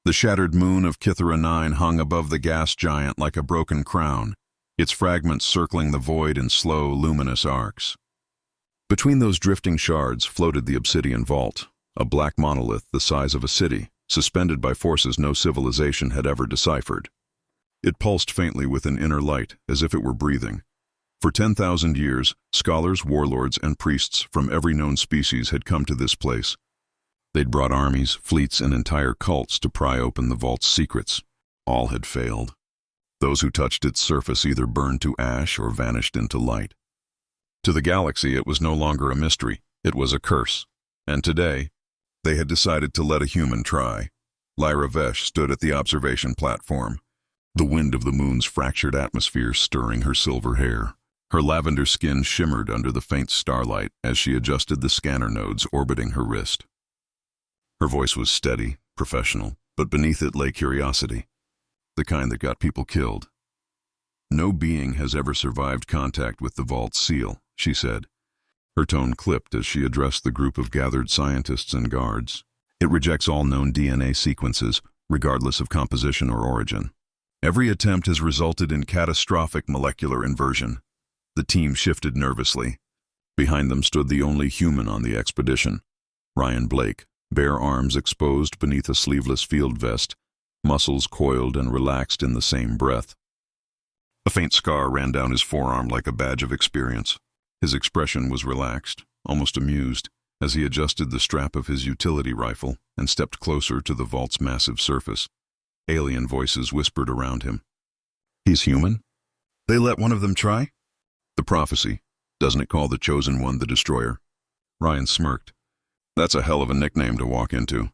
The shattered moon of Kythera 9 hung above the gas giant like a broken crown, its fragments circling the void in slow, luminous arcs. Between those drifting shards floated the obsidian vault, a black monolith the size of a city, suspended by forces no civilization had ever deciphered. It pulsed faintly with an inner light, as if it were breathing. For 10,000 years, scholars, warlords, and priests from every known species had come to this place. They'd brought armies, fleets, and entire cults to pry open the vault's secrets. All had failed. Those who touched its surface either burned to ash or vanished into light. To the galaxy, it was no longer a mystery. It was a curse. And today, they had decided to let a human try. Lyra Vesh stood at the observation platform, the wind of the moon's fractured atmosphere stirring her silver hair. Her lavender skin shimmered under the faint starlight as she adjusted the scanner nodes orbiting her wrist. Her voice was steady, professional, but beneath it lay curiosity, the kind that got people killed. "No being has ever survived contact with the vault's seal," she said. Her tone clipped as she addressed the group of gathered scientists and guards. "It rejects all known DNA sequences, regardless of composition or origin. Every attempt has resulted in catastrophic molecular inversion." The team shifted nervously. Behind them stood the only human on the expedition, Ryan Blake, bare arms exposed beneath a sleeveless field vest, muscles coiled and relaxed in the same breath. A faint scar ran down his forearm like a badge of experience. His expression was relaxed, almost amused, as he adjusted the strap of his utility rifle and stepped closer to the vault's massive surface. Alien voices whispered around him. "He's human? They let one of them try?" "The prophecy. Doesn't it call the chosen one the destroyer?" Ryan smirked. "That's a hell of a nickname to walk into."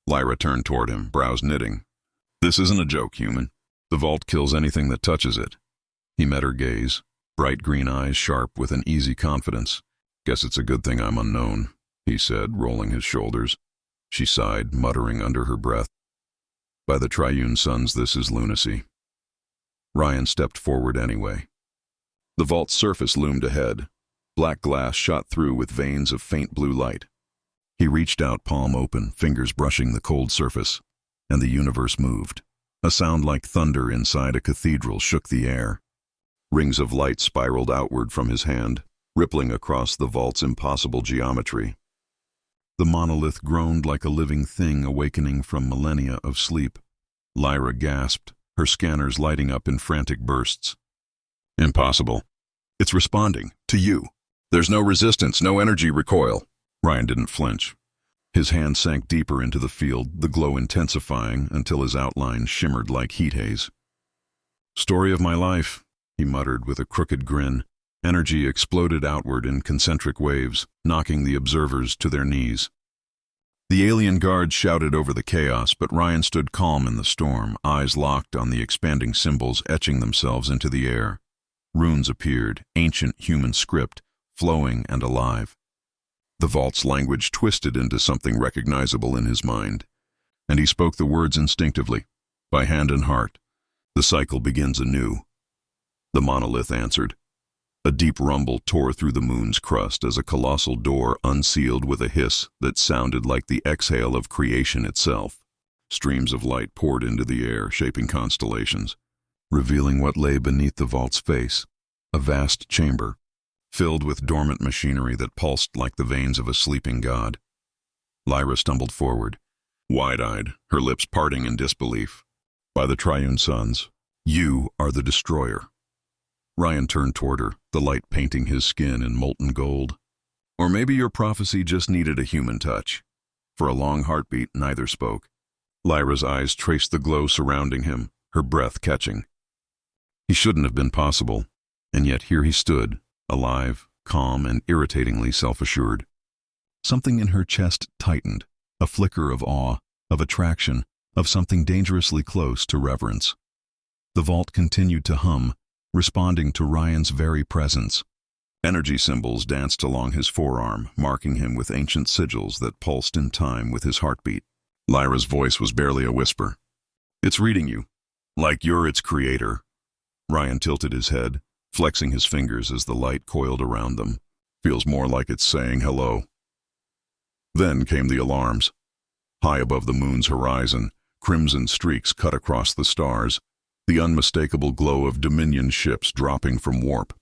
Lyra turned toward him, brows knitting. "This isn't a joke, human. The vault kills anything that touches it." He met her gaze, bright green eyes sharp with an easy confidence. "Guess it's a good thing I'm unknown," he said, rolling his shoulders. She sighed, muttering under her breath. "By the Triune Suns, this is lunacy." Ryan stepped forward anyway. The vault's surface loomed ahead. Black glass shot through with veins of faint blue light. He reached out, palm open, fingers brushing the cold surface, and the universe moved. A sound like thunder inside a cathedral shook the air. Rings of light spiraled outward from his hand, rippling across the vault's impossible geometry. The monolith groaned like a living thing awakening from millennia of sleep. Lyra gasped, her scanners lighting up in frantic bursts. "Impossible. It's responding. To you. There's no resistance, no energy recoil." Ryan didn't flinch. His hand sank deeper into the field, the glow intensifying until his outline shimmered like heat haze. "Story of my life," he muttered with a crooked grin. Energy exploded outward in concentric waves, knocking the observers to their knees. The alien guards shouted over the chaos, but Ryan stood calm in the storm, eyes locked on the expanding symbols etching themselves into the air. Runes appeared, ancient human script, flowing and alive. The vault's language twisted into something recognizable in his mind, and he spoke the words instinctively, by hand and heart. "The cycle begins anew." The monolith answered. A deep rumble tore through the moon's crust as a colossal door unsealed with a hiss that sounded like the exhale of creation itself. Streams of light poured into the air, shaping constellations, revealing what lay beneath the vault's face, a vast chamber, filled with dormant machinery that pulsed like the veins of a sleeping god. Lyra stumbled forward, wide-eyed, her lips parting in disbelief. "By the Triune Suns, you are the destroyer." Ryan turned toward her, the light painting his skin in molten gold. "Or maybe your prophecy just needed a human touch." For a long heartbeat, neither spoke. Lyra's eyes traced the glow surrounding him, her breath catching. He shouldn't have been possible, and yet here he stood, alive, calm, and irritatingly self-assured. Something in her chest tightened, a flicker of awe, of attraction, of something dangerously close to reverence. The vault continued to hum, responding to Ryan's very presence. Energy symbols danced along his forearm, marking him with ancient sigils that pulsed in time with his heartbeat. Lyra's voice was barely a whisper. "It's reading you, like you're its creator." Ryan tilted his head, flexing his fingers as the light coiled around them. "Feels more like it's saying hello." Then came the alarms. High above the moon's horizon, Crimson streaks cut across the stars, the unmistakable glow of Dominion ships dropping from warp.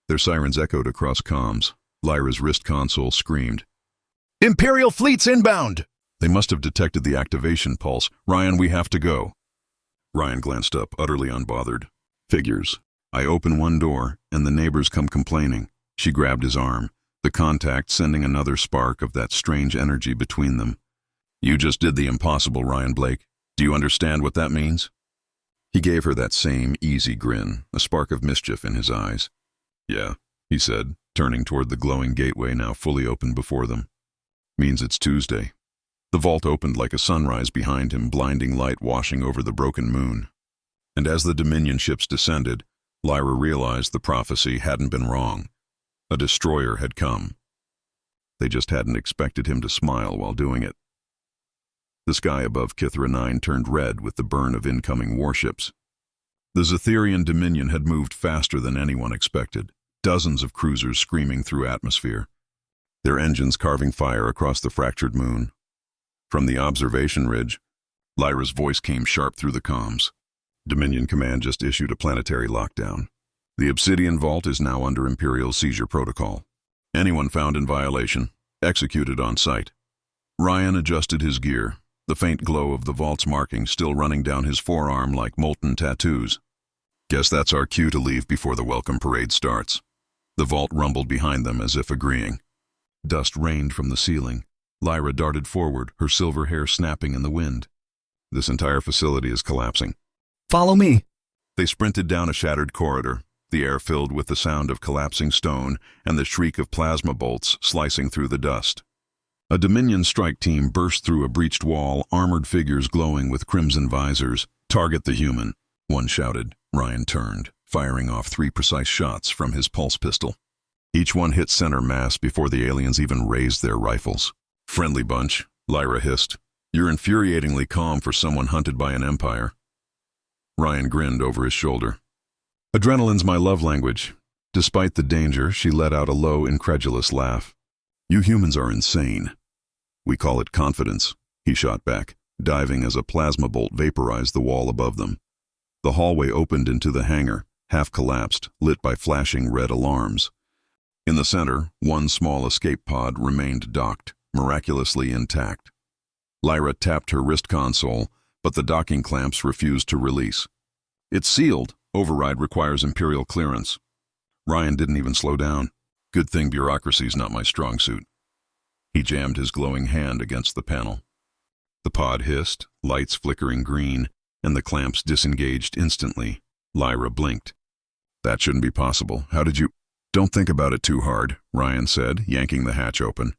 Their sirens echoed across comms. Lyra's wrist console screamed, "Imperial fleets inbound!" They must have detected the activation pulse. "Ryan, we have to go." Ryan glanced up, utterly unbothered. "Figures. I open one door, and the neighbors come complaining." She grabbed his arm, the contact sending another spark of that strange energy between them. "You just did the impossible, Ryan Blake. Do you understand what that means?" He gave her that same easy grin, a spark of mischief in his eyes. "Yeah," he said, turning toward the glowing gateway now fully open before them. "Means it's Tuesday." The vault opened like a sunrise behind him, blinding light washing over the broken moon. And as the Dominion ships descended, Lyra realized the prophecy hadn't been wrong. A destroyer had come. They just hadn't expected him to smile while doing it. The sky above Kithra 9 turned red with the burn of incoming warships. The Zetherian Dominion had moved faster than anyone expected, dozens of cruisers screaming through atmosphere, their engines carving fire across the fractured moon. From the observation ridge, Lyra's voice came sharp through the comms. Dominion Command just issued a planetary lockdown. The Obsidian Vault is now under Imperial seizure protocol. Anyone found in violation, executed on sight. Ryan adjusted his gear, the faint glow of the vault's marking still running down his forearm like molten tattoos. "Guess that's our cue to leave before the welcome parade starts." The vault rumbled behind them as if agreeing. Dust rained from the ceiling. Lyra darted forward, her silver hair snapping in the wind. "This entire facility is collapsing." "Follow me." They sprinted down a shattered corridor, the air filled with the sound of collapsing stone and the shriek of plasma bolts slicing through the dust. A Dominion strike team burst through a breached wall, armored figures glowing with crimson visors. "Target the human," one shouted. Ryan turned, firing off 3 precise shots from his pulse pistol. Each one hit center mass before the aliens even raised their rifles. "Friendly bunch," Lyra hissed. "You're infuriatingly calm for someone hunted by an empire." Ryan grinned over his shoulder. "Adrenaline's my love language." Despite the danger, she let out a low, incredulous laugh. "You humans are insane." "We call it confidence," he shot back, diving as a plasma bolt vaporized the wall above them. The hallway opened into the hangar, half-collapsed, lit by flashing red alarms. In the center, one small escape pod remained docked, miraculously intact. Lyra tapped her wrist console, but the docking clamps refused to release. "It's sealed. Override requires Imperial clearance." Ryan didn't even slow down. "Good thing bureaucracy's not my strong suit." He jammed his glowing hand against the panel. The pod hissed, lights flickering green, and the clamps disengaged instantly. Lyra blinked. "That shouldn't be possible. How did you—" "Don't think about it too hard," Ryan said, yanking the hatch open.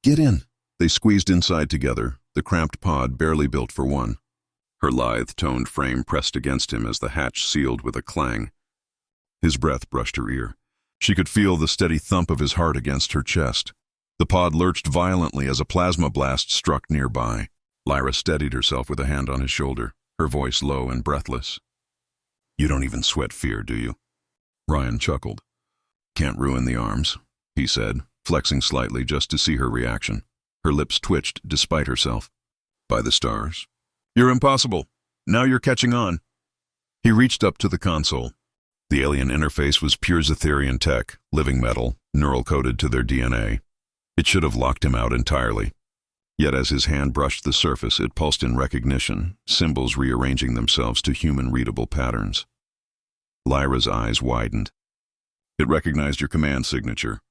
"Get in." They squeezed inside together, the cramped pod barely built for one. Her lithe-toned frame pressed against him as the hatch sealed with a clang. His breath brushed her ear. She could feel the steady thump of his heart against her chest. The pod lurched violently as a plasma blast struck nearby. Lyra steadied herself with a hand on his shoulder, her voice low and breathless. "You don't even sweat fear, do you?" Ryan chuckled. "Can't ruin the arms," he said, flexing slightly just to see her reaction. Her lips twitched despite herself. "By the stars. You're impossible. Now you're catching on." He reached up to the console. The alien interface was pure Zetherian tech, living metal, neural-coded to their DNA. It should have locked him out entirely. Yet as his hand brushed the surface, it pulsed in recognition, symbols rearranging themselves to human-readable patterns. Lyra's eyes widened. "It recognized your command signature.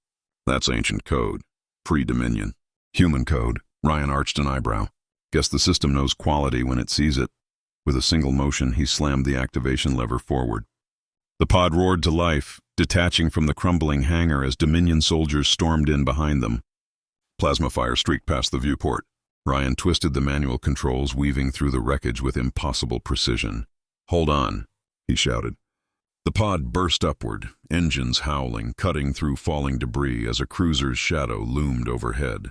That's ancient code. Pre-Dominion. Human code." Ryan arched an eyebrow. "Guess the system knows quality when it sees it." With a single motion, he slammed the activation lever forward. The pod roared to life, detaching from the crumbling hangar as Dominion soldiers stormed in behind them. Plasma fire streaked past the viewport. Ryan twisted the manual controls, weaving through the wreckage with impossible precision. "Hold on," he shouted. The pod burst upward, engines howling, cutting through falling debris as a cruiser's shadow loomed overhead.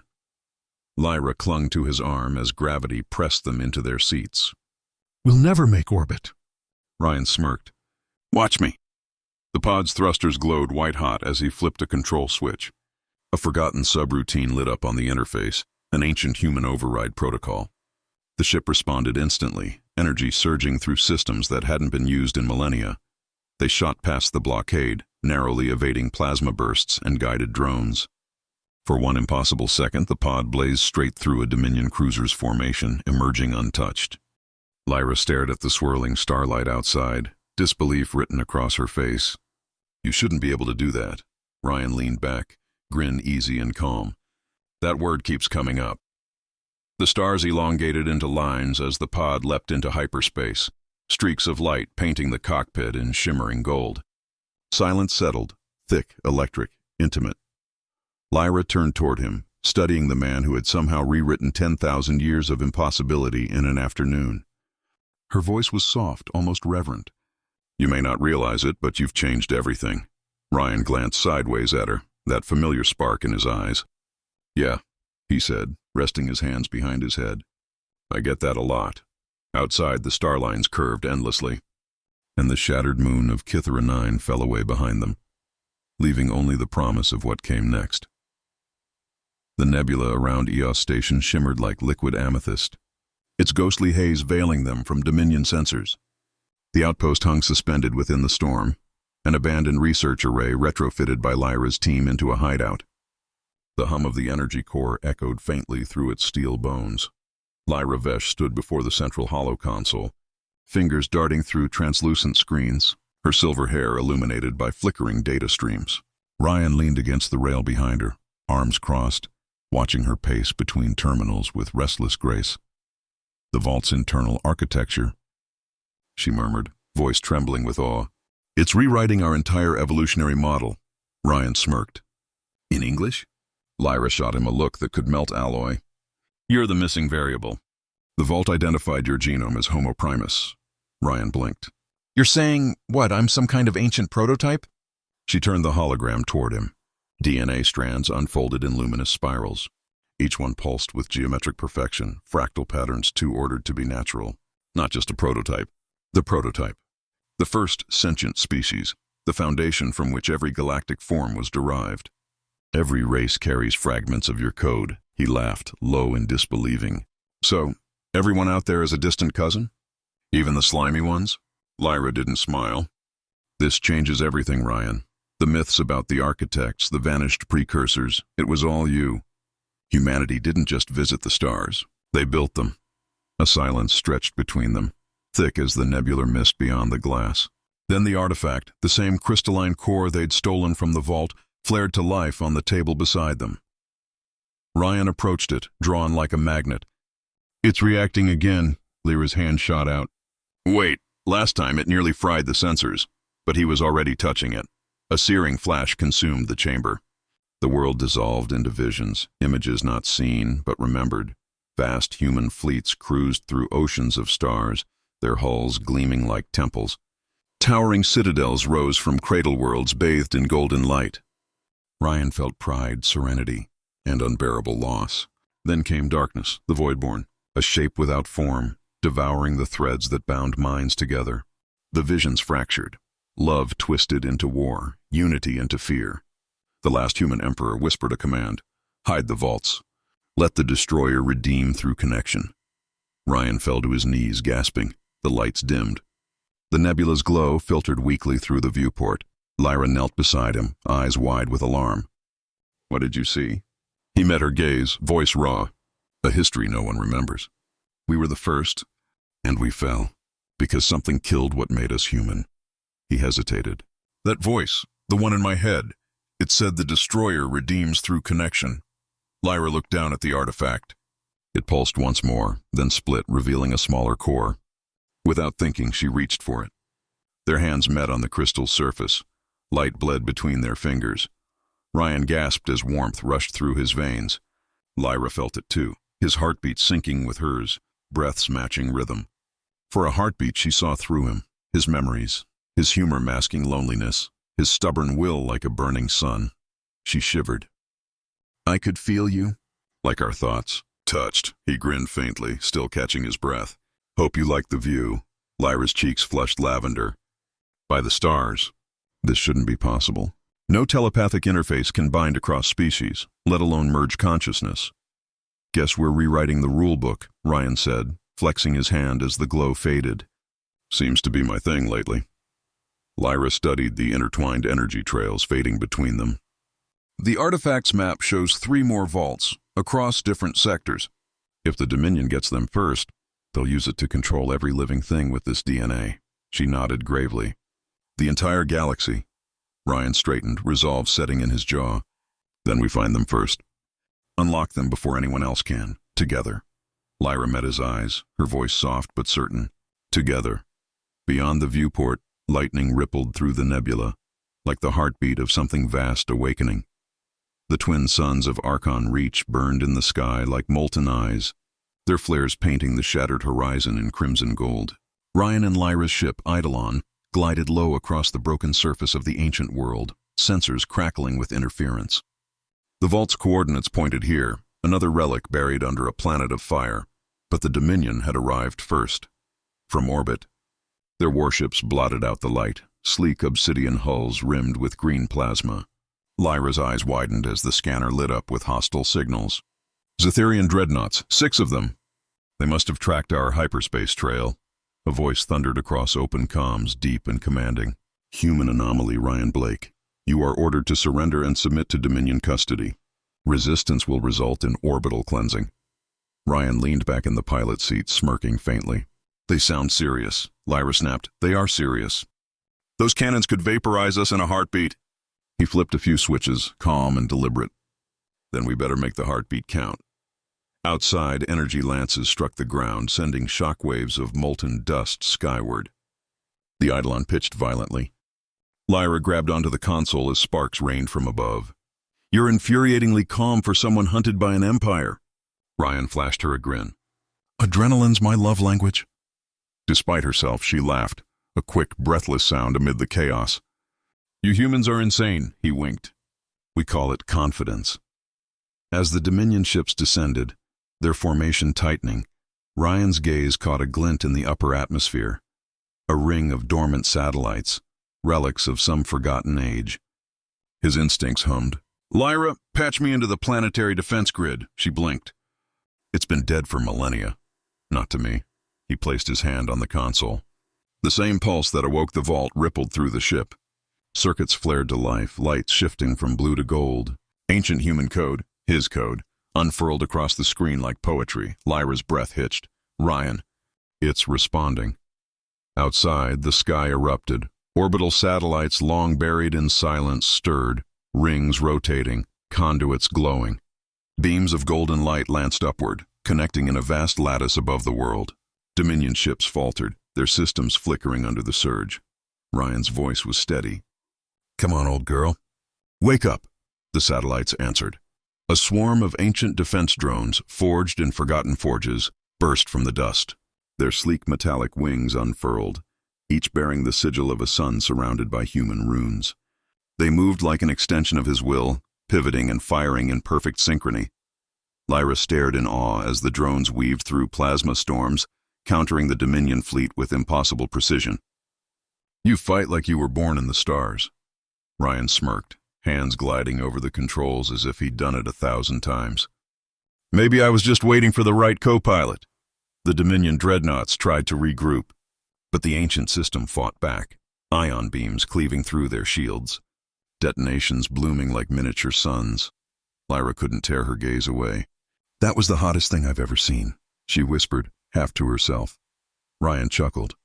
Lyra clung to his arm as gravity pressed them into their seats. "We'll never make orbit." Ryan smirked. "Watch me." The pod's thrusters glowed white-hot as he flipped a control switch. A forgotten subroutine lit up on the interface, an ancient human override protocol. The ship responded instantly, energy surging through systems that hadn't been used in millennia. They shot past the blockade, narrowly evading plasma bursts and guided drones. For one impossible second, the pod blazed straight through a Dominion cruiser's formation, emerging untouched. Lyra stared at the swirling starlight outside, disbelief written across her face. "You shouldn't be able to do that." Ryan leaned back, grin easy and calm. "That word keeps coming up." The stars elongated into lines as the pod leapt into hyperspace, streaks of light painting the cockpit in shimmering gold. Silence settled, thick, electric, intimate. Lyra turned toward him, studying the man who had somehow rewritten 10,000 years of impossibility in an afternoon. Her voice was soft, almost reverent. "You may not realize it, but you've changed everything." Ryan glanced sideways at her, that familiar spark in his eyes. "Yeah," he said, resting his hands behind his head. "I get that a lot." Outside, the star lines curved endlessly, and the shattered moon of Kythera 9 fell away behind them, leaving only the promise of what came next. The nebula around Eos Station shimmered like liquid amethyst, its ghostly haze veiling them from Dominion sensors. The outpost hung suspended within the storm, an abandoned research array retrofitted by Lyra's team into a hideout. The hum of the energy core echoed faintly through its steel bones. Lyra Vesh stood before the central holo console, fingers darting through translucent screens, her silver hair illuminated by flickering data streams. Ryan leaned against the rail behind her, arms crossed, watching her pace between terminals with restless grace. "The vault's internal architecture," she murmured, voice trembling with awe. "It's rewriting our entire evolutionary model." Ryan smirked. "In English?" Lyra shot him a look that could melt alloy. "You're the missing variable. The vault identified your genome as Homo primus." Ryan blinked. "You're saying, what, I'm some kind of ancient prototype?" She turned the hologram toward him. DNA strands unfolded in luminous spirals. Each one pulsed with geometric perfection, fractal patterns too ordered to be natural. Not just a prototype. The prototype. The first sentient species, the foundation from which every galactic form was derived. "Every race carries fragments of your code," he laughed, low and disbelieving. "So, everyone out there is a distant cousin? Even the slimy ones?" Lyra didn't smile. "This changes everything, Ryan. The myths about the architects, the vanished precursors, it was all you. Humanity didn't just visit the stars. They built them." A silence stretched between them, thick as the nebular mist beyond the glass. Then the artifact, the same crystalline core they'd stolen from the vault, flared to life on the table beside them. Ryan approached it, drawn like a magnet. "It's reacting again," Lyra's hand shot out. "Wait, last time it nearly fried the sensors," but he was already touching it. A searing flash consumed the chamber. The world dissolved into visions, images not seen but remembered. Vast human fleets cruised through oceans of stars, their hulls gleaming like temples. Towering citadels rose from cradle worlds bathed in golden light. Ryan felt pride, serenity, and unbearable loss. Then came darkness, the Voidborn, a shape without form, devouring the threads that bound minds together. The visions fractured. Love twisted into war, unity into fear. The last human emperor whispered a command: "Hide the vaults. Let the destroyer redeem through connection." Ryan fell to his knees, gasping. The lights dimmed. The nebula's glow filtered weakly through the viewport. Lyra knelt beside him, eyes wide with alarm. "What did you see?" He met her gaze, voice raw. "A history no one remembers. We were the first, and we fell, because something killed what made us human." He hesitated. "That voice, the one in my head, it said the destroyer redeems through connection." Lyra looked down at the artifact. It pulsed once more, then split, revealing a smaller core. Without thinking, she reached for it. Their hands met on the crystal surface. Light bled between their fingers. Ryan gasped as warmth rushed through his veins. Lyra felt it too, his heartbeat syncing with hers, breaths matching rhythm. For a heartbeat she saw through him, his memories, his humor masking loneliness, his stubborn will like a burning sun. She shivered. "I could feel you." "Like our thoughts." "Touched." He grinned faintly, still catching his breath. "Hope you like the view." Lyra's cheeks flushed lavender. "By the stars." This shouldn't be possible. No telepathic interface can bind across species, let alone merge consciousness. "Guess we're rewriting the rule book," Ryan said, flexing his hand as the glow faded. Seems to be my thing lately. Lyra studied the intertwined energy trails fading between them. The artifacts map shows 3 more vaults, across different sectors. If the Dominion gets them first, they'll use it to control every living thing with this DNA. She nodded gravely. The entire galaxy. Ryan straightened, resolve setting in his jaw. Then we find them first. Unlock them before anyone else can, together. Lyra met his eyes, her voice soft but certain. Together. Beyond the viewport, lightning rippled through the nebula, like the heartbeat of something vast awakening. The twin suns of Archon Reach burned in the sky like molten eyes, their flares painting the shattered horizon in crimson gold. Ryan and Lyra's ship, Eidolon, glided low across the broken surface of the ancient world, sensors crackling with interference. The vault's coordinates pointed here, another relic buried under a planet of fire, but the Dominion had arrived first. From orbit, their warships blotted out the light, sleek obsidian hulls rimmed with green plasma. Lyra's eyes widened as the scanner lit up with hostile signals. Zetherian dreadnoughts, 6 of them. They must have tracked our hyperspace trail. A voice thundered across open comms, deep and commanding. Human anomaly, Ryan Blake. You are ordered to surrender and submit to Dominion custody. Resistance will result in orbital cleansing. Ryan leaned back in the pilot seat, smirking faintly. They sound serious. Lyra snapped. They are serious. Those cannons could vaporize us in a heartbeat. He flipped a few switches, calm and deliberate. Then we better make the heartbeat count. Outside, energy lances struck the ground, sending shockwaves of molten dust skyward. The Eidolon pitched violently. Lyra grabbed onto the console as sparks rained from above. You're infuriatingly calm for someone hunted by an empire. Ryan flashed her a grin. Adrenaline's my love language. Despite herself, she laughed, a quick, breathless sound amid the chaos. You humans are insane, he winked. We call it confidence. As the Dominion ships descended, their formation tightening, Ryan's gaze caught a glint in the upper atmosphere, a ring of dormant satellites, relics of some forgotten age. His instincts hummed. Lyra, patch me into the planetary defense grid, she blinked. It's been dead for millennia. Not to me. He placed his hand on the console. The same pulse that awoke the vault rippled through the ship. Circuits flared to life, lights shifting from blue to gold. Ancient human code, his code, unfurled across the screen like poetry. Lyra's breath hitched. Ryan. It's responding. Outside, the sky erupted. Orbital satellites long buried in silence stirred, rings rotating, conduits glowing. Beams of golden light lanced upward, connecting in a vast lattice above the world. Dominion ships faltered, their systems flickering under the surge. Ryan's voice was steady. Come on, old girl. Wake up, the satellites answered. A swarm of ancient defense drones, forged in forgotten forges, burst from the dust. Their sleek metallic wings unfurled, each bearing the sigil of a sun surrounded by human runes. They moved like an extension of his will, pivoting and firing in perfect synchrony. Lyra stared in awe as the drones weaved through plasma storms, countering the Dominion fleet with impossible precision. You fight like you were born in the stars. Ryan smirked, hands gliding over the controls as if he'd done it 1,000 times. Maybe I was just waiting for the right co-pilot. The Dominion dreadnoughts tried to regroup, but the ancient system fought back, ion beams cleaving through their shields, detonations blooming like miniature suns. Lyra couldn't tear her gaze away. That was the hottest thing I've ever seen, she whispered, half to herself. Ryan chuckled.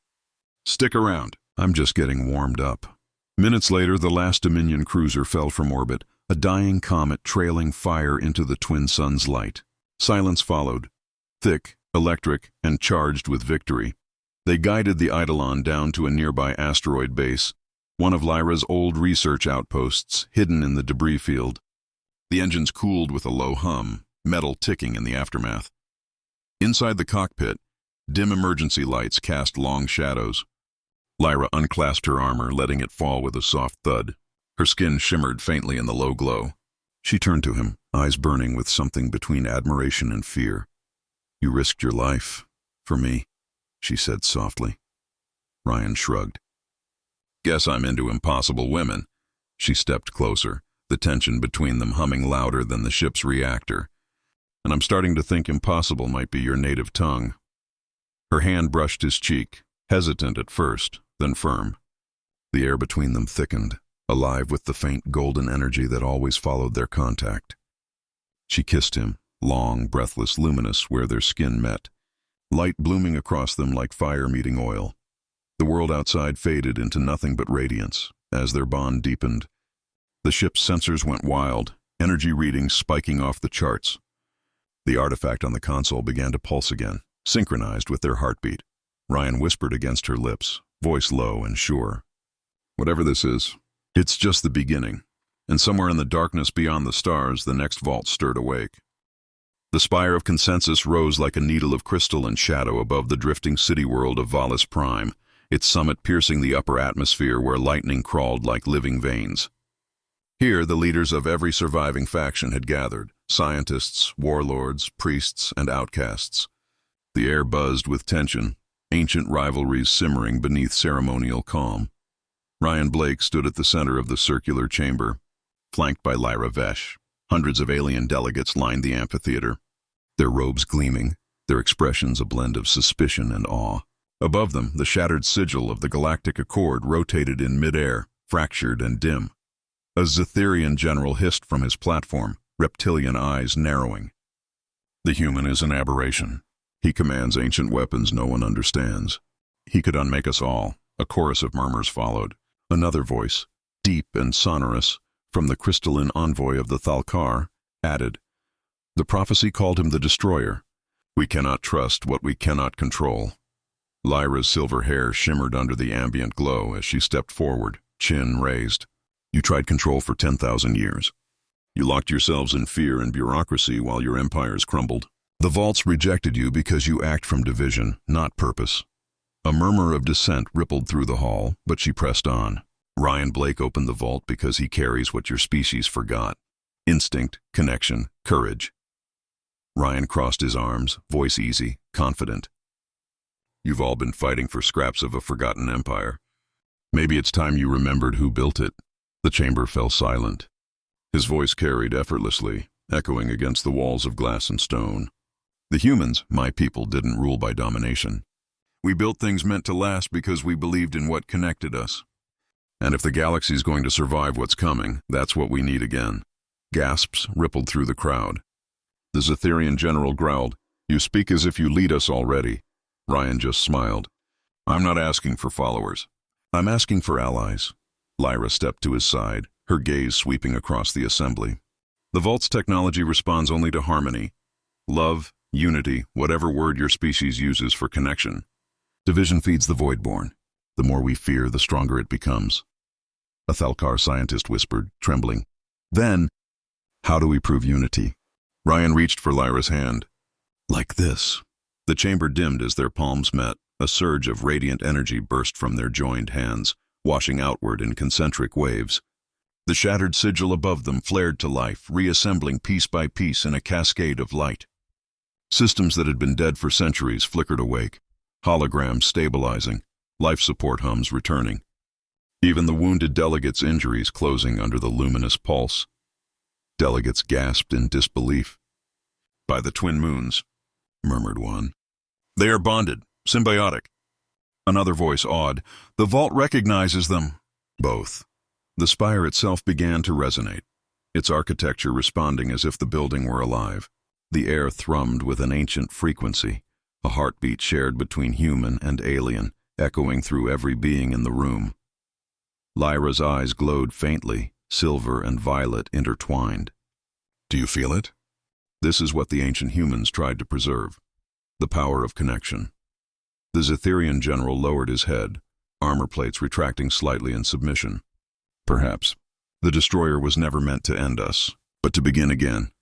Stick around, I'm just getting warmed up. Minutes later, the last Dominion cruiser fell from orbit, a dying comet trailing fire into the twin suns' light. Silence followed, thick, electric, and charged with victory. They guided the Eidolon down to a nearby asteroid base, one of Lyra's old research outposts, hidden in the debris field. The engines cooled with a low hum, metal ticking in the aftermath. Inside the cockpit, dim emergency lights cast long shadows. Lyra unclasped her armor, letting it fall with a soft thud. Her skin shimmered faintly in the low glow. She turned to him, eyes burning with something between admiration and fear. You risked your life, for me, she said softly. Ryan shrugged. Guess I'm into impossible women. She stepped closer, the tension between them humming louder than the ship's reactor. And I'm starting to think impossible might be your native tongue. Her hand brushed his cheek, hesitant at first, then firm. The air between them thickened, alive with the faint golden energy that always followed their contact. She kissed him, long, breathless, luminous where their skin met, light blooming across them like fire meeting oil. The world outside faded into nothing but radiance as their bond deepened. The ship's sensors went wild, energy readings spiking off the charts. The artifact on the console began to pulse again, synchronized with their heartbeat. Ryan whispered against her lips, voice low and sure. "Whatever this is, it's just the beginning." And somewhere in the darkness beyond the stars, the next vault stirred awake. The spire of consensus rose like a needle of crystal and shadow above the drifting city world of Valis Prime, its summit piercing the upper atmosphere where lightning crawled like living veins. Here, the leaders of every surviving faction had gathered, scientists, warlords, priests, and outcasts. The air buzzed with tension, ancient rivalries simmering beneath ceremonial calm. Ryan Blake stood at the center of the circular chamber, flanked by Lyra Vesh. Hundreds of alien delegates lined the amphitheater, their robes gleaming, their expressions a blend of suspicion and awe. Above them, the shattered sigil of the Galactic Accord rotated in midair, fractured and dim. A Zetherian general hissed from his platform, reptilian eyes narrowing. "The human is an aberration. He commands ancient weapons no one understands. He could unmake us all." A chorus of murmurs followed. Another voice, deep and sonorous, from the crystalline envoy of the Thalkar, added, "The prophecy called him the Destroyer. We cannot trust what we cannot control." Lyra's silver hair shimmered under the ambient glow as she stepped forward, chin raised. "You tried control for 10,000 years. You locked yourselves in fear and bureaucracy while your empires crumbled. The vaults rejected you because you act from division, not purpose." A murmur of dissent rippled through the hall, but she pressed on. "Ryan Blake opened the vault because he carries what your species forgot. Instinct, connection, courage." Ryan crossed his arms, voice easy, confident. "You've all been fighting for scraps of a forgotten empire. Maybe it's time you remembered who built it." The chamber fell silent. His voice carried effortlessly, echoing against the walls of glass and stone. "The humans, my people, didn't rule by domination. We built things meant to last because we believed in what connected us. And if the galaxy's going to survive what's coming, that's what we need again." Gasps rippled through the crowd. The Zetherian general growled, "You speak as if you lead us already." Ryan just smiled. "I'm not asking for followers. I'm asking for allies." Lyra stepped to his side, her gaze sweeping across the assembly. "The Vault's technology responds only to harmony. Love, unity, whatever word your species uses for connection. Division feeds the Voidborn. The more we fear, the stronger it becomes." A Thalkar scientist whispered, trembling. "Then, how do we prove unity?" Ryan reached for Lyra's hand. "Like this." The chamber dimmed as their palms met. A surge of radiant energy burst from their joined hands, washing outward in concentric waves. The shattered sigil above them flared to life, reassembling piece by piece in a cascade of light. Systems that had been dead for centuries flickered awake, holograms stabilizing, life support hums returning. Even the wounded delegates' injuries closing under the luminous pulse. Delegates gasped in disbelief. "By the twin moons," murmured one. "They are bonded, symbiotic." Another voice awed, "The vault recognizes them." Both. The spire itself began to resonate, its architecture responding as if the building were alive. The air thrummed with an ancient frequency, a heartbeat shared between human and alien, echoing through every being in the room. Lyra's eyes glowed faintly, silver and violet intertwined. "Do you feel it? This is what the ancient humans tried to preserve. The power of connection." The Zetherian general lowered his head, armor plates retracting slightly in submission. "Perhaps. The Destroyer was never meant to end us, but to begin again."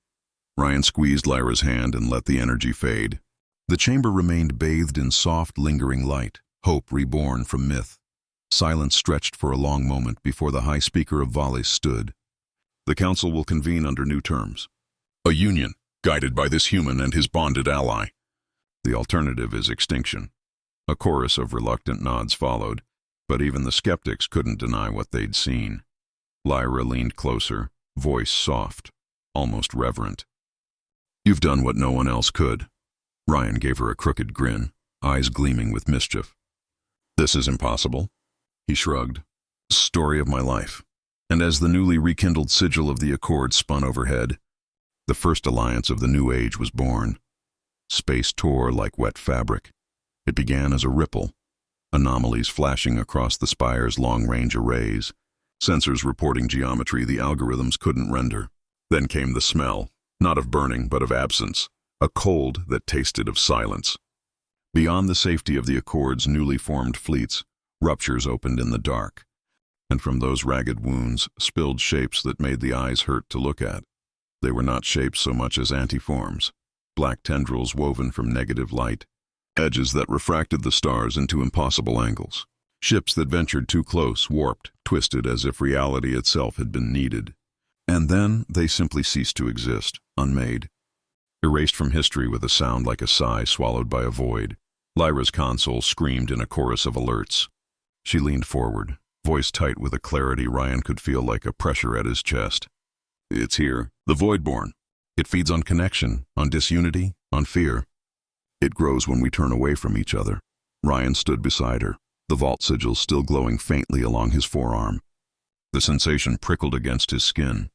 Ryan squeezed Lyra's hand and let the energy fade. The chamber remained bathed in soft, lingering light, hope reborn from myth. Silence stretched for a long moment before the High Speaker of Valis stood. "The Council will convene under new terms. A union, guided by this human and his bonded ally. The alternative is extinction." A chorus of reluctant nods followed, but even the skeptics couldn't deny what they'd seen. Lyra leaned closer, voice soft, almost reverent. "You've done what no one else could." Ryan gave her a crooked grin. eyes gleaming with mischief. "This is impossible," he shrugged. "Story of my life." And as the newly rekindled sigil of the Accord spun overhead, the first alliance of the new age was born. Space tore like wet fabric. It began as a ripple, anomalies flashing across the spire's long-range arrays, sensors reporting geometry the algorithms couldn't render. Then came the smell, not of burning but of absence, a cold that tasted of silence. Beyond the safety of the Accord's newly formed fleets, ruptures opened in the dark, and from those ragged wounds spilled shapes that made the eyes hurt to look at. They were not shapes so much as antiforms, black tendrils woven from negative light, edges that refracted the stars into impossible angles. Ships that ventured too close, warped, twisted as if reality itself had been kneaded. And then they simply ceased to exist, unmade. Erased from history with a sound like a sigh swallowed by a void, Lyra's console screamed in a chorus of alerts. She leaned forward, voice tight with a clarity Ryan could feel like a pressure at his chest. "It's here, the Voidborn. It feeds on connection, on disunity, on fear. It grows when we turn away from each other." Ryan stood beside her, the vault sigil still glowing faintly along his forearm. The sensation prickled against his skin.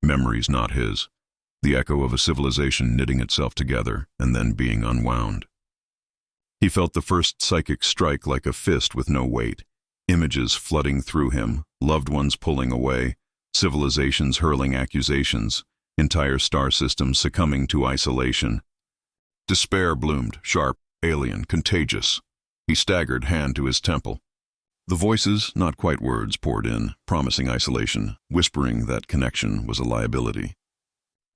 Memories not his. The echo of a civilization knitting itself together and then being unwound. He felt the first psychic strike like a fist with no weight. Images flooding through him, loved ones pulling away, civilizations hurling accusations, entire star systems succumbing to isolation. Despair bloomed, sharp, alien, contagious. He staggered, hand to his temple. The voices, not quite words, poured in, promising isolation, whispering that connection was a liability.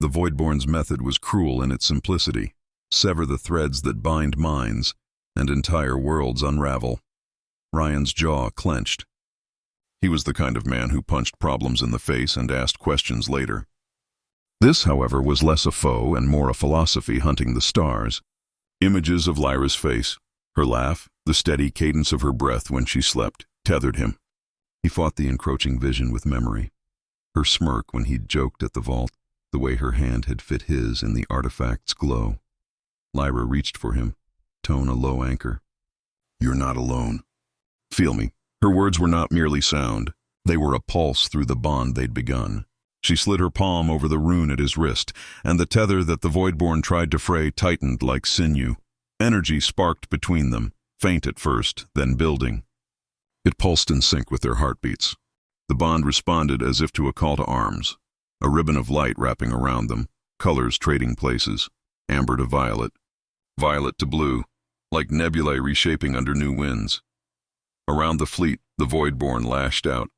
The Voidborn's method was cruel in its simplicity. Sever the threads that bind minds, and entire worlds unravel. Ryan's jaw clenched. He was the kind of man who punched problems in the face and asked questions later. This, however, was less a foe and more a philosophy hunting the stars. Images of Lyra's face, her laugh, the steady cadence of her breath when she slept, tethered him. He fought the encroaching vision with memory. Her smirk when he'd joked at the vault, the way her hand had fit his in the artifact's glow. Lyra reached for him, tone a low anchor. "You're not alone. Feel me." Her words were not merely sound. They were a pulse through the bond they'd begun. She slid her palm over the rune at his wrist, and the tether that the Voidborn tried to fray tightened like sinew. Energy sparked between them, faint at first, then building. It pulsed in sync with their heartbeats. The bond responded as if to a call to arms, a ribbon of light wrapping around them, colors trading places, amber to violet, violet to blue, like nebulae reshaping under new winds. Around the fleet, the Voidborn lashed out.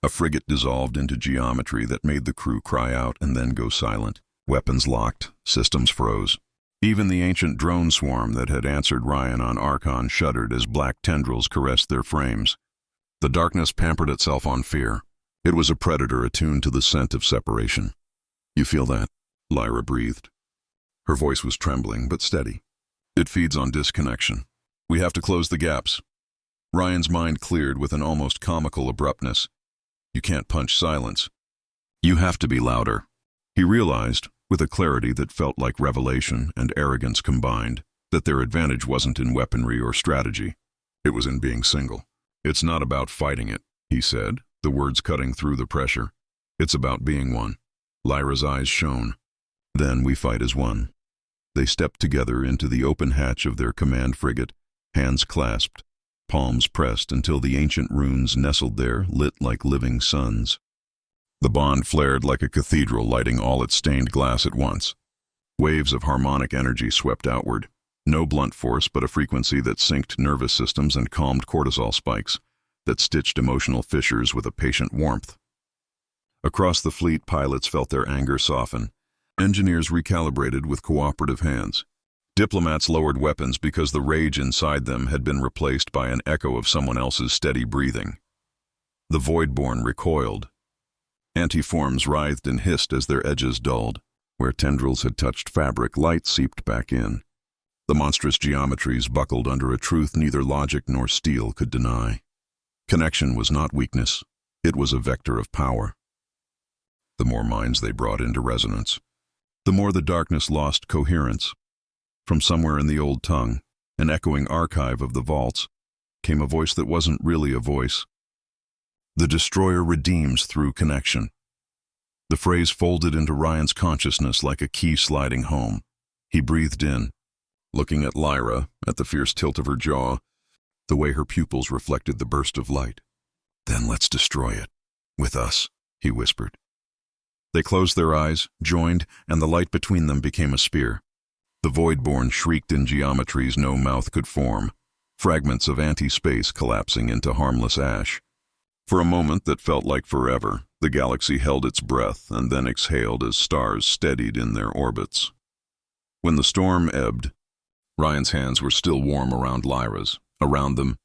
A frigate dissolved into geometry that made the crew cry out and then go silent. Weapons locked, systems froze. Even the ancient drone swarm that had answered Ryan on Archon shuddered as black tendrils caressed their frames. The darkness pampered itself on fear. It was a predator attuned to the scent of separation. "You feel that?" Lyra breathed. Her voice was trembling but steady. "It feeds on disconnection. We have to close the gaps." Ryan's mind cleared with an almost comical abruptness. "You can't punch silence. You have to be louder." He realized, with a clarity that felt like revelation and arrogance combined, that their advantage wasn't in weaponry or strategy. It was in being single. "It's not about fighting it," he said, the words cutting through the pressure. "It's about being one." Lyra's eyes shone. "Then we fight as one." They stepped together into the open hatch of their command frigate, hands clasped, palms pressed until the ancient runes nestled there, lit like living suns. The bond flared like a cathedral, lighting all its stained glass at once. Waves of harmonic energy swept outward. No blunt force, but a frequency that synced nervous systems and calmed cortisol spikes, that stitched emotional fissures with a patient warmth. Across the fleet, pilots felt their anger soften. Engineers recalibrated with cooperative hands. Diplomats lowered weapons because the rage inside them had been replaced by an echo of someone else's steady breathing. The Voidborn recoiled. Antiforms writhed and hissed as their edges dulled. Where tendrils had touched fabric, light seeped back in. The monstrous geometries buckled under a truth neither logic nor steel could deny. Connection was not weakness. It was a vector of power. The more minds they brought into resonance, the more the darkness lost coherence. From somewhere in the old tongue, an echoing archive of the vaults, came a voice that wasn't really a voice. The destroyer redeems through connection. The phrase folded into Ryan's consciousness like a key sliding home. He breathed in, looking at Lyra, at the fierce tilt of her jaw, the way her pupils reflected the burst of light. "Then let's destroy it. With us," he whispered. They closed their eyes, joined, and the light between them became a spear. The Voidborn shrieked in geometries no mouth could form, fragments of anti-space collapsing into harmless ash. For a moment that felt like forever, the galaxy held its breath and then exhaled as stars steadied in their orbits. When the storm ebbed, Ryan's hands were still warm around Lyra's. Around them,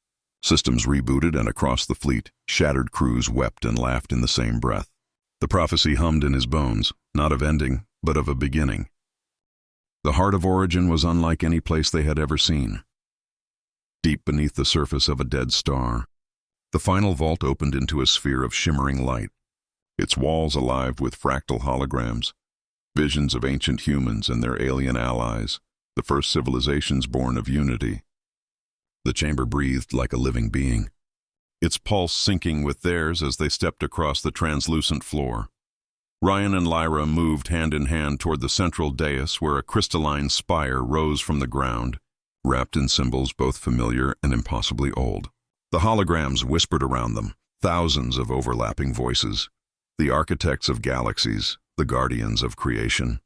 systems rebooted, and across the fleet, shattered crews wept and laughed in the same breath. The prophecy hummed in his bones, not of ending, but of a beginning. The heart of Origin was unlike any place they had ever seen. Deep beneath the surface of a dead star, the final vault opened into a sphere of shimmering light, its walls alive with fractal holograms, visions of ancient humans and their alien allies, the first civilizations born of unity. The chamber breathed like a living being, its pulse syncing with theirs as they stepped across the translucent floor. Ryan and Lyra moved hand in hand toward the central dais where a crystalline spire rose from the ground, wrapped in symbols both familiar and impossibly old. The holograms whispered around them, thousands of overlapping voices, the architects of galaxies, the guardians of creation.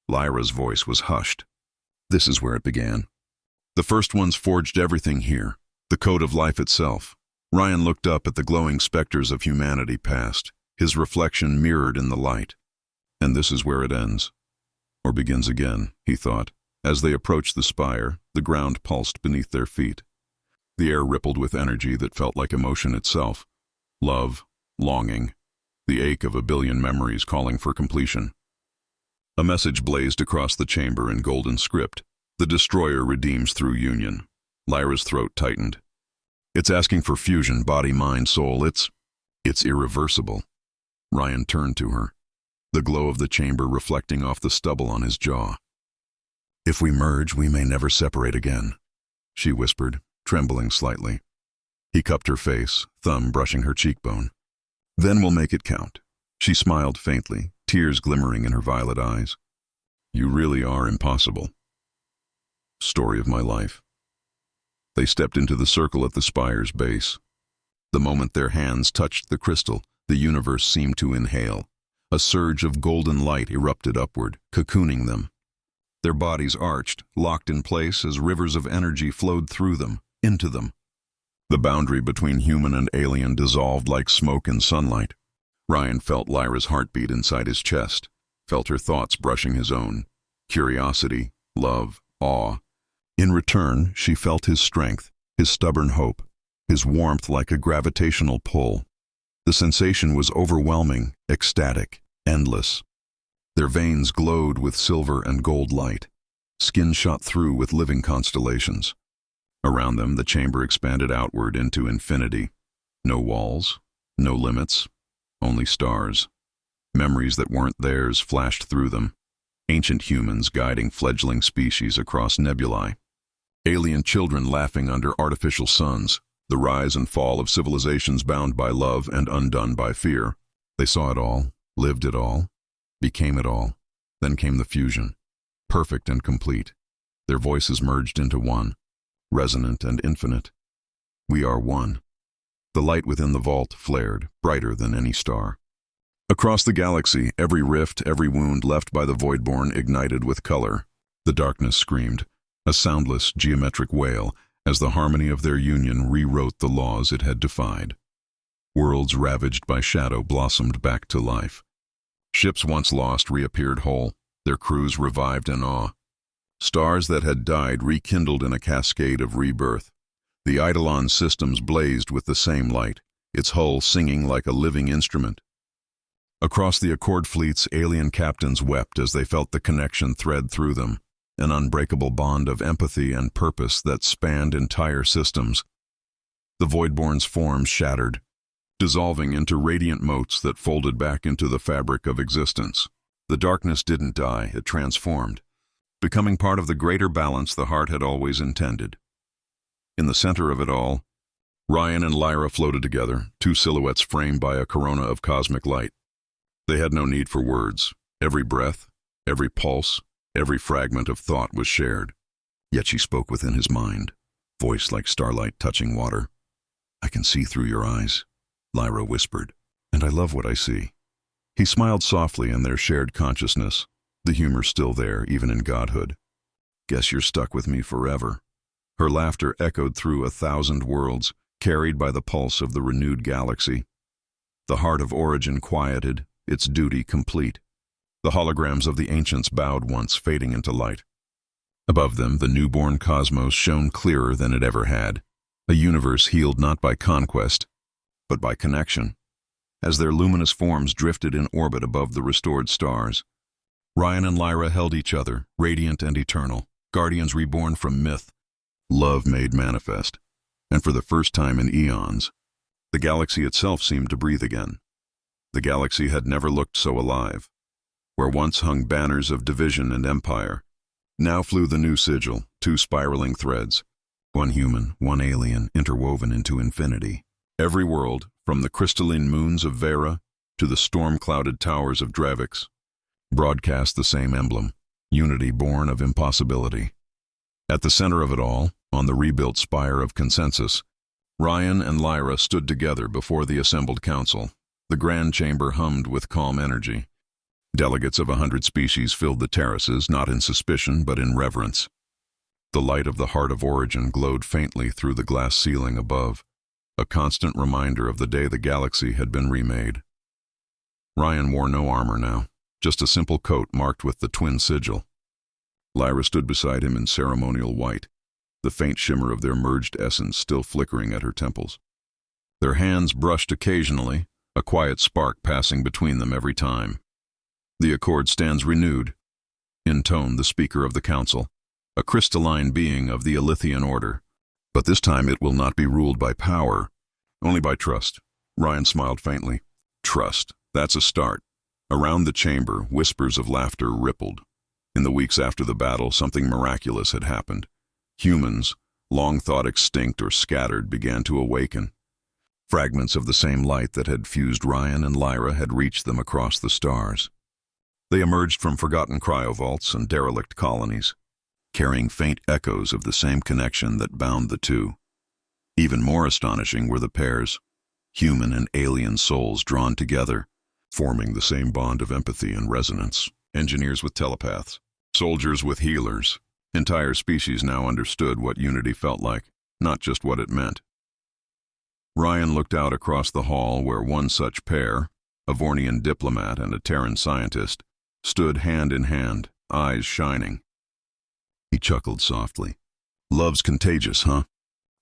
Lyra's voice was hushed. This is where it began. The first ones forged everything here, the code of life itself. Ryan looked up at the glowing specters of humanity past, his reflection mirrored in the light. And this is where it ends. Or begins again, he thought. As they approached the spire, the ground pulsed beneath their feet. The air rippled with energy that felt like emotion itself. Love, longing, the ache of a billion memories calling for completion. A message blazed across the chamber in golden script. The destroyer redeems through union. Lyra's throat tightened. It's asking for fusion, body, mind, soul. It's irreversible. Ryan turned to her, the glow of the chamber reflecting off the stubble on his jaw. "If we merge, we may never separate again," she whispered, trembling slightly. He cupped her face, thumb brushing her cheekbone. "Then we'll make it count." She smiled faintly, tears glimmering in her violet eyes. "You really are impossible." Story of my life. They stepped into the circle at the spire's base. The moment their hands touched the crystal, the universe seemed to inhale. A surge of golden light erupted upward, cocooning them. Their bodies arched, locked in place as rivers of energy flowed through them, into them. The boundary between human and alien dissolved like smoke in sunlight. Ryan felt Lyra's heartbeat inside his chest, felt her thoughts brushing his own. Curiosity, love, awe. In return, she felt his strength, his stubborn hope, his warmth like a gravitational pull. The sensation was overwhelming, ecstatic, endless. Their veins glowed with silver and gold light. Skin shot through with living constellations. Around them, the chamber expanded outward into infinity. No walls, no limits, only stars. Memories that weren't theirs flashed through them. Ancient humans guiding fledgling species across nebulae. Alien children laughing under artificial suns. The rise and fall of civilizations bound by love and undone by fear. They saw it all, lived it all, became it all. Then came the fusion, perfect and complete. Their voices merged into one, resonant and infinite. We are one. The light within the vault flared, brighter than any star. Across the galaxy, every rift, every wound left by the Voidborn ignited with color. The darkness screamed, a soundless, geometric wail, as the harmony of their union rewrote the laws it had defied. Worlds ravaged by shadow blossomed back to life. Ships once lost reappeared whole, their crews revived in awe. Stars that had died rekindled in a cascade of rebirth. The Eidolon systems blazed with the same light, its hull singing like a living instrument. Across the Accord fleets, alien captains wept as they felt the connection thread through them, an unbreakable bond of empathy and purpose that spanned entire systems. The Voidborn's forms shattered, dissolving into radiant motes that folded back into the fabric of existence. The darkness didn't die, it transformed. becoming part of the greater balance the heart had always intended. In the center of it all, Ryan and Lyra floated together, two silhouettes framed by a corona of cosmic light. They had no need for words. Every breath, every pulse, every fragment of thought was shared. Yet she spoke within his mind, voice like starlight touching water. "I can see through your eyes," Lyra whispered, "and I love what I see." He smiled softly in their shared consciousness, the humor still there, even in godhood. "Guess you're stuck with me forever." Her laughter echoed through 1,000 worlds, carried by the pulse of the renewed galaxy. The heart of Origin quieted, its duty complete. The holograms of the ancients bowed once, fading into light. Above them, the newborn cosmos shone clearer than it ever had, a universe healed not by conquest, but by connection. As their luminous forms drifted in orbit above the restored stars, Ryan and Lyra held each other, radiant and eternal, guardians reborn from myth, love made manifest. And for the first time in eons, the galaxy itself seemed to breathe again. The galaxy had never looked so alive. Where once hung banners of division and empire, now flew the new sigil, two spiraling threads, one human, one alien, interwoven into infinity. Every world, from the crystalline moons of Vera to the storm-clouded towers of Dravix, broadcast the same emblem, unity born of impossibility. At the center of it all, on the rebuilt spire of consensus, Ryan and Lyra stood together before the assembled council. The grand chamber hummed with calm energy. Delegates of 100 species filled the terraces, not in suspicion, but in reverence. The light of the heart of Origin glowed faintly through the glass ceiling above, a constant reminder of the day the galaxy had been remade. Ryan wore no armor now, just a simple coat marked with the twin sigil. Lyra stood beside him in ceremonial white, the faint shimmer of their merged essence still flickering at her temples. Their hands brushed occasionally, a quiet spark passing between them every time. "The accord stands renewed," intoned the Speaker of the Council, a crystalline being of the Alithian order. "But this time it will not be ruled by power, only by trust." Ryan smiled faintly. "Trust, that's a start." Around the chamber, whispers of laughter rippled. In the weeks after the battle, something miraculous had happened. Humans, long thought extinct or scattered, began to awaken. Fragments of the same light that had fused Ryan and Lyra had reached them across the stars. They emerged from forgotten cryovaults and derelict colonies, carrying faint echoes of the same connection that bound the two. Even more astonishing were the pairs, human and alien souls drawn together, forming the same bond of empathy and resonance. Engineers with telepaths, soldiers with healers. Entire species now understood what unity felt like, not just what it meant. Ryan looked out across the hall where one such pair, a Vornian diplomat and a Terran scientist, stood hand in hand, eyes shining. He chuckled softly. "Love's contagious, huh?"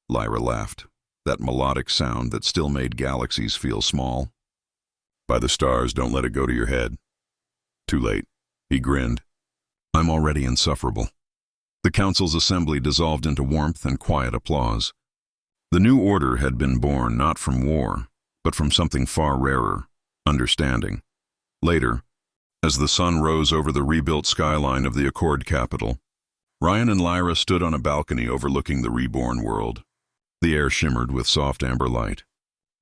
Lyra laughed, that melodic sound that still made galaxies feel small. "By the stars, don't let it go to your head." "Too late." He grinned. "I'm already insufferable." The council's assembly dissolved into warmth and quiet applause. The new order had been born not from war, but from something far rarer, understanding. Later, as the sun rose over the rebuilt skyline of the Accord capital, Ryan and Lyra stood on a balcony overlooking the reborn world. The air shimmered with soft amber light.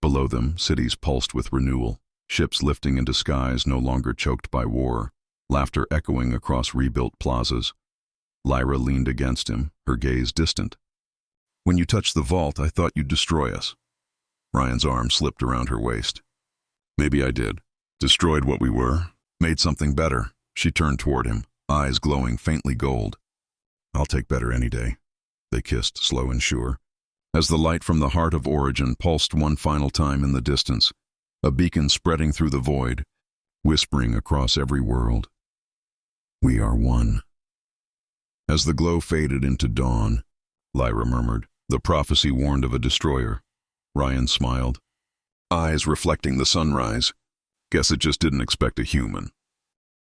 Below them, cities pulsed with renewal, ships lifting into skies no longer choked by war, laughter echoing across rebuilt plazas. Lyra leaned against him, her gaze distant. "When you touched the vault, I thought you'd destroy us." Ryan's arm slipped around her waist. "Maybe I did. Destroyed what we were. Made something better." She turned toward him, eyes glowing faintly gold. "I'll take better any day." They kissed, slow and sure. As the light from the heart of Origin pulsed one final time in the distance, a beacon spreading through the void, whispering across every world, "We are one." As the glow faded into dawn, Lyra murmured, "The prophecy warned of a destroyer." Ryan smiled, eyes reflecting the sunrise. "Guess it just didn't expect a human."